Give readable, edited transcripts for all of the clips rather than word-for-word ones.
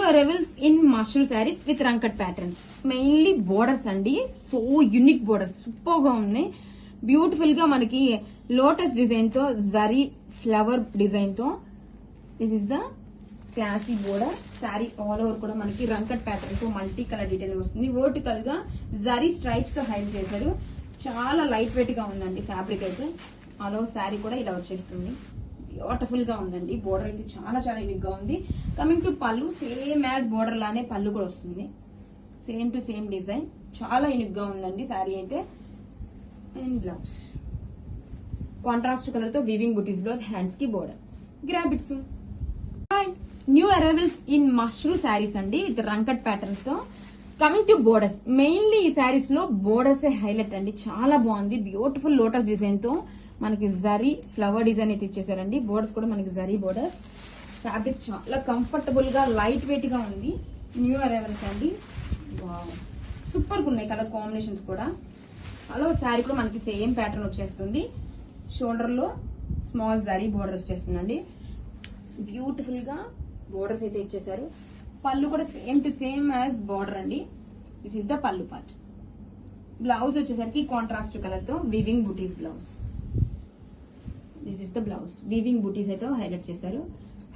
Arrivals in mushroom saris with రంకట్ patterns. Mainly borders అండి, so unique borders super గా ఉన్నాయి. Beautiful గా మనకి లోటస్ డిజైన్ తో, జరీ ఫ్లవర్ డిజైన్ తో, this is the classy border. Sari all over కూడా మనకి రంకట్ ప్యాటర్న్ తో మల్టీ కలర్ డీటెయిల్ వస్తుంది. వర్టికల్ గా జరీ స్ట్రైప్స్ తో హైడ్ చేశారు. చాలా లైట్ వెయిట్ గా ఉందండి ఫ్యాబ్రిక్ అయితే. ఆల్ ఓవర్ శారీ కూడా ఇలా వచ్చేస్తుంది. బ్యూటిఫుల్ గా ఉందండి. బోర్డర్ అయితే చాలా చాలా యూనిక్ గా ఉంది. కమింగ్ టు పళ్ళు, సేమ్ యాజ్ బోర్డర్ లానే పళ్ళు కూడా వస్తుంది. సేమ్ టు సేమ్ డిజైన్, చాలా యూనిక్ గా ఉందండి శారీ అయితే. అండ్ బ్లౌజ్ కాంట్రాస్ట్ కలర్ తో వివింగ్ బుటీస్ బ్లౌజ్, హ్యాండ్స్ కి border. Grab it soon. New arrivals in mushroom saris అండి విత్ రంకట్ ప్యాటర్న్స్ తో. కమింగ్ టు బోర్డర్స్, మెయిన్లీ ఈ శారీస్ లో బోర్డర్స్ హైలైట్ అండి. చాలా బాగుంది. బ్యూటిఫుల్ లోటస్ డిజైన్ తో మనకి జరీ ఫ్లవర్ డిజైన్ అయితే ఇచ్చేసారండి. బోర్డర్స్ కూడా మనకి జరీ బోర్డర్స్. ఫ్యాబ్రిక్ చాలా కంఫర్టబుల్ గా లైట్ వెయిట్ గా ఉంది. న్యూ అరైవల్స్ అండి. సూపర్ గా ఉన్నాయి కలర్ కాంబినేషన్స్ కూడా. అలా శారీ కూడా మనకి సేమ్ ప్యాటర్న్ వచ్చేస్తుంది. షోల్డర్ లో స్మాల్ జరీ బోర్డర్ వచ్చేస్తుందండి. బ్యూటిఫుల్ గా బోర్డర్స్ అయితే ఇచ్చేసారు. పళ్ళు కూడా same to same as border అండి. This is the pallu part. Blouse వచ్చేసరికి కాంట్రాస్ట్ కలర్ తో weaving butis blouse. This is the blouse. Weaving butis అయితే హైలైట్ చేశారు.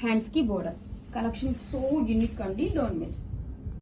హ్యాండ్స్ కి బోర్డర్. కలెక్షన్ సో యూనిక్ అండి, డోంట్ మిస్.